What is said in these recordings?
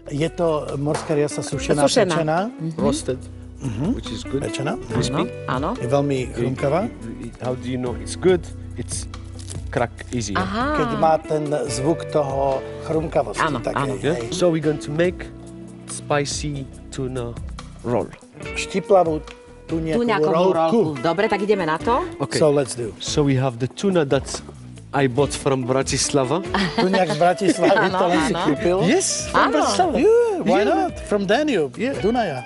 Je to morská riasa sušená, pečená. Roasted, which is good. Pečená. Crispy. Áno. Je veľmi chrumkavá. How do you know it's good? It's crack easier. Aha. Keď má ten zvuk toho chrumkavosti. Áno, takej, áno. Yeah? hej. So we're going to make spicy tuna roll. Štiplavú tuniakovú rolku. Dobre, tak ideme na to. Okay. So let's do. So we have the tuna that I bought from Bratislava. Tuniak z Bratislavy, to len si kúpil. Yes, from Áno. Bratislava. Yeah, why not? From Danube, Dunaja.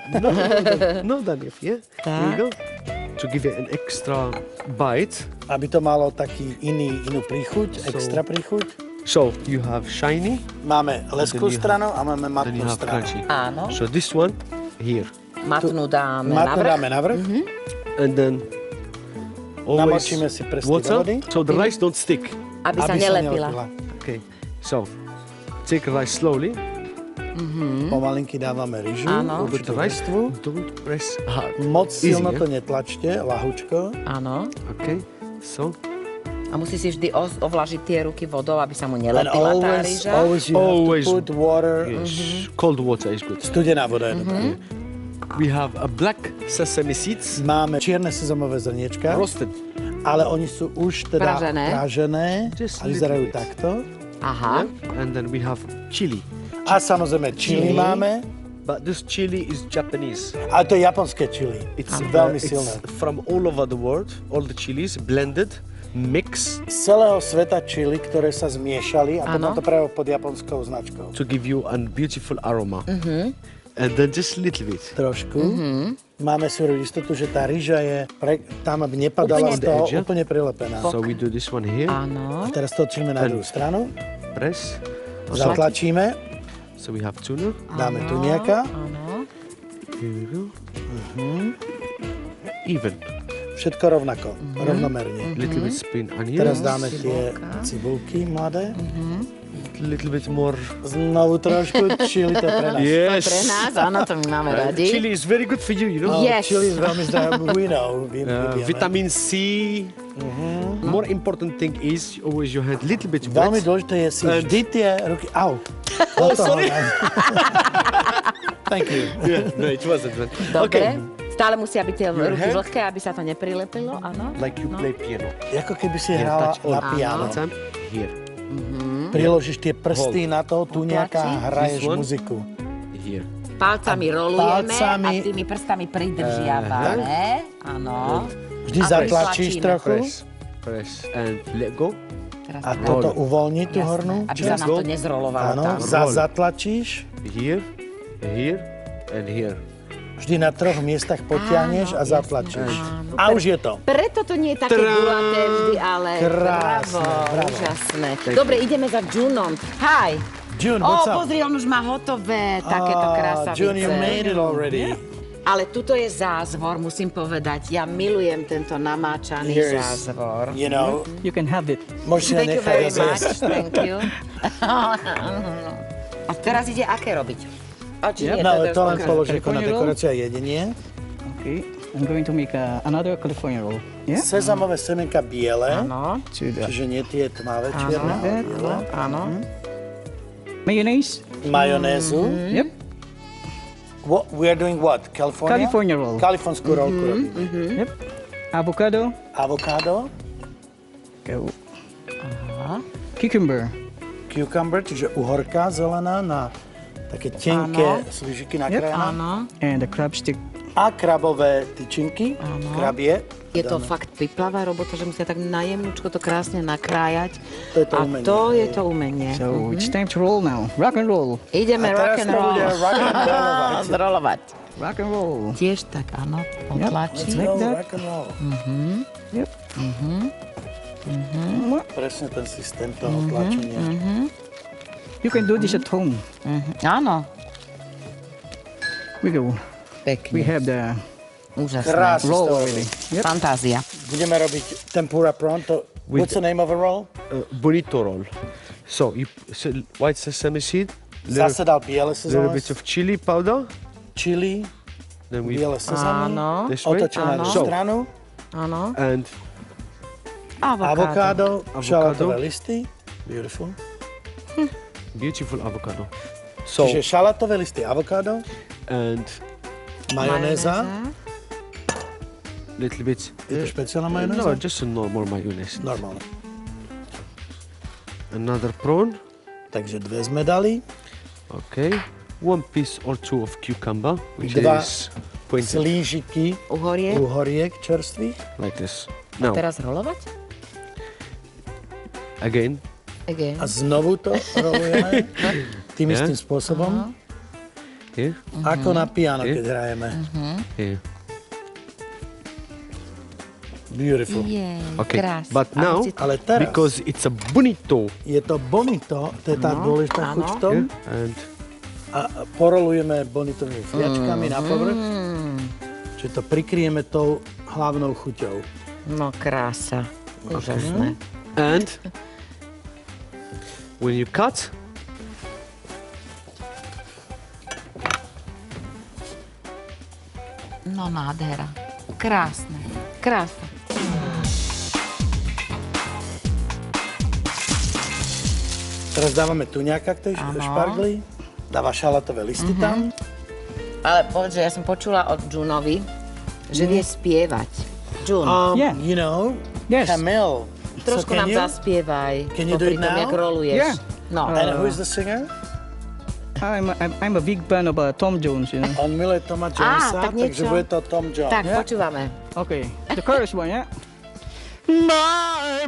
No, Daniel, yeah. Here we go. To give it an extra bite. Aby to malo taký inú príchuť, extra príchuť. So you have shiny, Máme leskú stranu a máme then you matnú have stranu. crunchy. Áno. So this one here, Matnú dáme Matnú navrch. dáme navrch. and then always Namočíme si prsty do water, vody. so the rice don't stick. Aby sa nelepila. Okay, so take rice slowly. Pomalinky dávame ryžu, Áno. Put the určitú rice. vrstvu. Don't press hard. Moc silno Easy, to netlačte, ľahučko. Áno. Okay, so A musí si vždy ovlažiť tie ruky vodou, aby sa mu And nelepila tá always ryža. you Always. have to put water. yes, cold water is good. Studená voda je dobrá. We have a black sesame seeds, Máme čierne sezamové zrniečka, roasted. ale oni sú už teda pražené Just a vyzerajú little bit. takto. Aha. And then we have chili. A samozrejme chili máme, But this chili is Japanese. ale to je japonské chili. It's veľmi it's silné. from all over the world. All the chilies blended, mix Z celého sveta chili, ktoré sa zmiešali a potom Áno. to práve pod japonskou značkou. to give you a beautiful aroma. And then just a little bit. Trošku. Máme si urobiť istotu, že tá ryža je tam, aby nepadala Úplne z toho, edge, ja? úplne prilepená. So we do this one here. Áno. Teraz točíme na druhú stranu, Press. zatlačíme, So we have tuna. dáme tu nejaká, Áno. Here we go. Even. všetko rovnako, rovnomerne. Little bit spring onion. Teraz dáme tie cibulky mladé. Little bit more. Znovu trošku, chili to je pre nás. Yes. Pre nás, áno, to my máme radi. Chili is very good for you, you know. Yes. Chili je veľmi zdravé, we know. Vieme. Vitamin C. More important thing is always your hand little bit Veľmi wet. dôležité je si vždy tie ruky... Au. Oh, sorry. Thank you. Yeah, no, it wasn't. But... Dobre. Stále musia byť tie Your ruky hand? vlhké, aby sa to neprilepilo, áno. Like you play piano. Ako keby si Here, hrala touch all. na piano. Time. Here. Priložíš tie prsty na to, tu nejaká Potlačíš. hraješ This one? muziku. Here. Palcami rolujeme palcami- a tými prstami pridržiavame. Áno. Vždy A zatlačíš pretlačíme. trochu Press and let go. Teraz a to toto uvoľní tú hornú aby sa časť. nám to nezrolovalo Áno, tam. zatlačíš. Here, here, and here. Vždy na troch miestach potiahneš a Áno, zatlačíš. Áno. A už je to. Preto to nie je také gulaté vždy, ale Krásne, bravo. úžasné. Dobre, ideme za Junom. Hi. June, what's up? Pozri, on už má hotové takéto krasavice. June, you made it already. Ale tuto je zázvor, musím povedať. Ja milujem tento namáčaný Here's, zázvor. you know, You can have it. môžeš si Thank you nechať very much. zjesť. Thank you. A teraz ide aké robiť? A či nie, No, ale je to len už položí ako na California roll? dekoráciu a jedenie. Okay. I'm going to make another California roll. Yeah? Sezamové semienka biele, Áno, To the čiže nie tie tmavé čierne, ale biele. áno. mayonnaise. Majonézu. Yep. We are doing what? California? California roll. Kalifornskú rolku robíme. Yep. Avocado. Avokádo, Go. Cucumber. cucumber, čiže uhorka zelená na také tenké Áno. sližiky nakrájané. Áno. And the crab stick. A krabové tyčinky, krabie. Je to fakt piplavá robota, že musia tak najemnúčko to krásne nakrájať. To je to A umenie. to je to umenie. So it's time to roll now. Rock and roll. Ideme A teraz rock and to roll. bude rock and rollovať. Zrolovať. Rock and roll. Tiež tak, áno, Let's potlačí. go, Like that? rock and roll. Yep. Presne ten systém toho tlačenia. You can do this at home. Áno, We go. We pekne, have the úžasné. Krásne roll to already. Yep. Fantázia. Budeme robiť tempura prawn. What's the name of a roll? Bonito roll. So you white sesame seed, little, Zase dal biele little sezamové, bit of chili powder. chili, Then we biele sezamy, Áno, this way. otočené na So, stranu, áno. and avokádo, Avokado. šalátové listy, beautiful. beautiful avocado. So, Čiže šalátové listy, avokádo, and majonéza. little bit. Je to špeciálna No, majonéza? just a normal mayonnaise. Normálne. Another prawn. Takže 2 sme dali. Okay. 1 piece or 2 of cucumber, which Dva is pointed Slížiky Uhorie. uhoriek čerstvých. like this. Now, Teraz rolovať? again. Again. A znovu to rolujeme tým Ja. istým spôsobom. Here, Ako na piano, Je. keď hrajeme. here. Beautiful. Okay. Krásne. But now, Ale teraz because it's a bonito, je to bonito, to je tá dôležitá chuť v tom. and A porolujeme bonitovými fliačkami na povrch. Čiže to prikryjeme tou hlavnou chuťou. No krása. Úžasné. and when you cut, No nádhera. Krásne. Krásne. Teraz dávame tuňáka k tej špargli. Dáva šalátové listy tam. Ale povedz, že ja som počula od Junovi, že vie spievať. Jun, Yeah. You know, Yes. Camille. trošku nám can you? zaspievaj. Can you do popri it tom, now? jak roluješ. Yeah. No. And who is the singer? I'm a big fan of Tom Jones, you know. On miluje Toma Jonesa, tak takže niečo. bude to Tom Jones. Tak, Yeah. počúvame. Okay, the chorus one, yeah. My,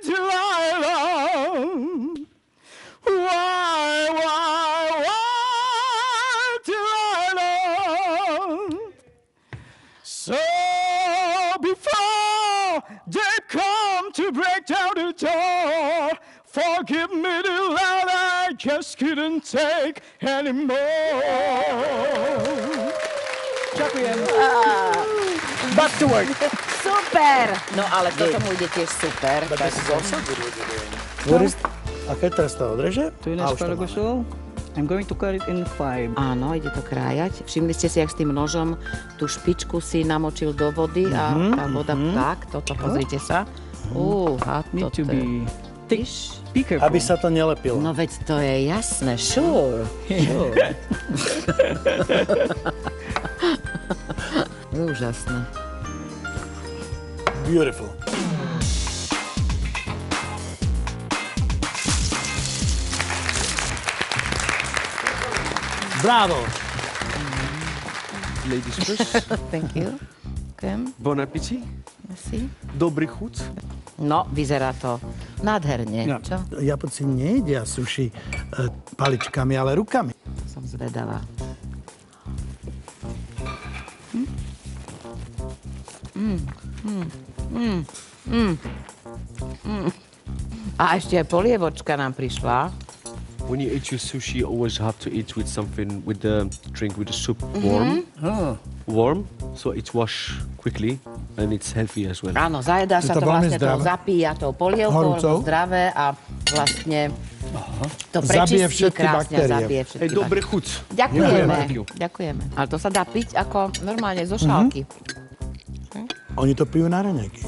Delilah. Why, Delilah? So before they come to break down the door, forgive me, Delilah, I just couldn't take anymore. Ďakujem. Back to work. Super! No ale toto mu ide tiež super. What is... A keď teraz to odreže? Tuna A už to asparagus máme. roll. I'm going to cut it in 5. Áno, ide to krájať. Všimli ste si, jak s tým nožom tú špičku si namočil do vody a tá voda tak, toto pozrite sa. A Need toto to je... be thick. Tyš. Be careful. Aby sa to nelepilo. No veď to je jasné, sure. Úžasné. Beautiful. Bravo. ladies first. Thank you. Ďakujem. Bon appétit. Merci. Dobrý chuť. No, vyzerá to nádherne, Ja. čo? Japonci nejedia sushi paličkami, ale rukami. Som zvedavá. A ešte aj polievočka nám prišla. When you eat your sushi, you always have to eat with something, with the drink, with the soup warm. Warm, so it's wash quickly and it's healthy as well. Áno, zajedá sa Je to to veľmi vlastne, to zdravé. zapíja tou polievkou, Horúcou. lebo zdravé a vlastne to Zabije prečistí všetky krásne, baktérie. zabije všetky Hey, dobrý baktérie. chuť. Ďakujeme. Thank you. Ďakujeme. Ale to sa dá piť ako normálne zo šálky. Oni to pijú na raňajky.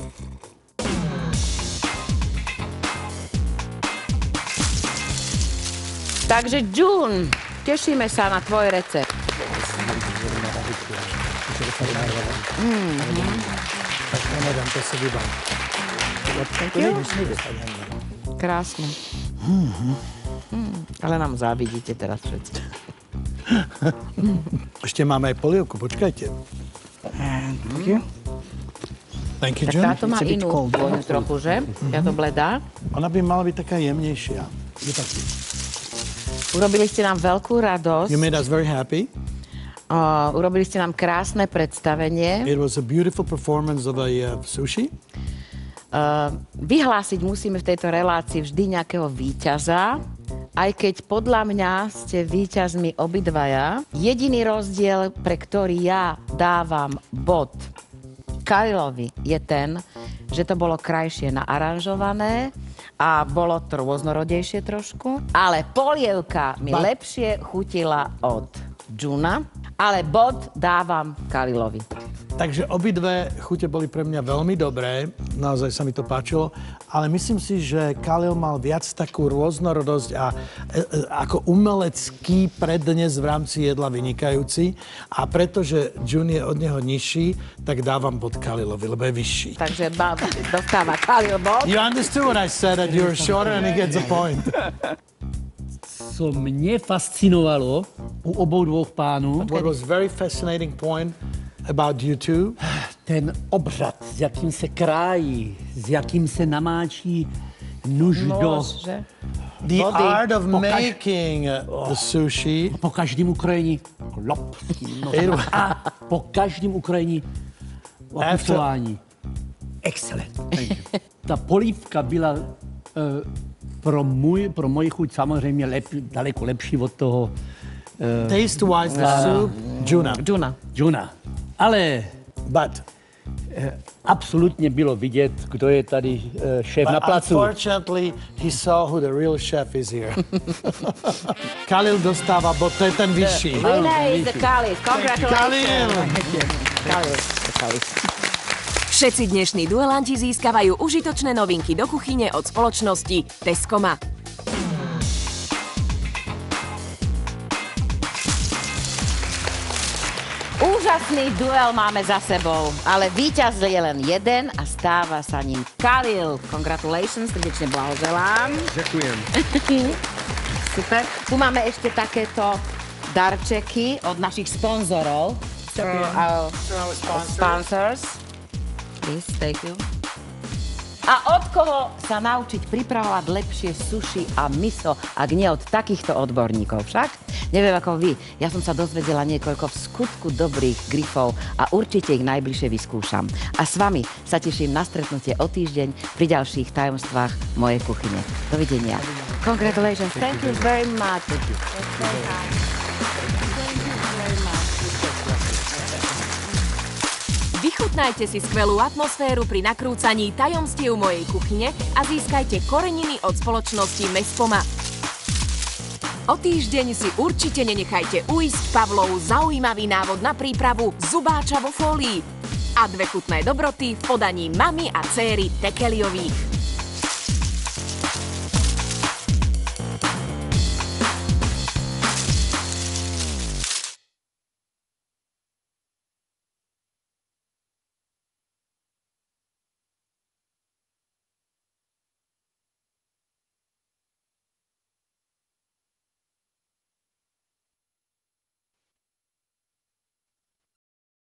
Takže June, tešíme sa na tvoj recept. Tak to nedám, to si vybavím. Krásne. Ale nám závidíte teraz všetci. Ešte máme aj polievku, počkajte. Thank you. Thank you, Tak John. táto má It's a bit inú cold. vôňu trochu, že? Ja to bledá. Ona by mala byť taká jemnejšia. Je taký. Urobili ste nám veľkú radosť. You made us very happy. Urobili ste nám krásne predstavenie. It was a beautiful performance of a sushi. Vyhlásiť musíme v tejto relácii vždy nejakého víťaza, aj keď podľa mňa ste víťazmi obidvaja. Jediný rozdiel, pre ktorý ja dávam bod Kylovi, je ten, že to bolo krajšie naaranžované a bolo to rôznorodejšie trošku, ale polievka mi lepšie chutila od Juna, ale bod dávam Kalilovi. Takže obidve chute boli pre mňa veľmi dobré, naozaj sa mi to páčilo, ale myslím si, že Khalil mal viac takú rôznorodosť a ako umelecký prednes v rámci jedla vynikajúci a pretože Jun je od neho nižší, tak dávam bod Khalilovi, lebo je vyšší. Takže dostáva Khalil bod. You understood what I said, that you're shorter and he gets a point. Co mě fascinovalo u obou dvou pánů, What was very fascinating point about you two, ten obřad, s jakým se krájí, s jakým se namáčí nůž do... že? the Body. art of making the sushi. Po každém ukrojení klop. It A po každém ukrojení okusování. Excellent. Ta polívka byla pro moji chuť samozřejmě daleko lepší od toho Taste-wise, the soup, Juna. Ale but absolutně bylo vidět, kdo je tady šéf na placu. unfortunately, he saw who the real chef is here. Khalil dostáva bod, to je ten vyšší. Winner is the Khalil. Congratulations. Khalil. Všetci dnešní duelanti získavajú užitočné novinky do kuchyne od spoločnosti Tescoma. Úžasný duel máme za sebou, ale víťaz je len jeden a stáva sa ním Khalil. Congratulations, srdečne blahoželám. Ďakujem. Super. Tu máme ešte takéto darčeky od našich sponzorov. Our sponsors. Please, thank you. A od koho sa naučiť pripravovať lepšie sushi a miso, ak nie od takýchto odborníkov však? Neviem ako vy, ja som sa dozvedela niekoľko v skutku dobrých grifov a určite ich najbližšie vyskúšam. A s vami sa teším na stretnutie o týždeň pri ďalších tajomstvách mojej kuchyne. Dovidenia. Congratulations. Thank you very much. Vychutnajte si skvelú atmosféru pri nakrúcaní tajomstiev mojej kuchyne a získajte koreniny od spoločnosti Mespoma. O týždeň si určite nenechajte uísť Pavlov zaujímavý návod na prípravu zubáča vo fólii a 2 chutné dobroty v podaní mamy a céry Tekeliových.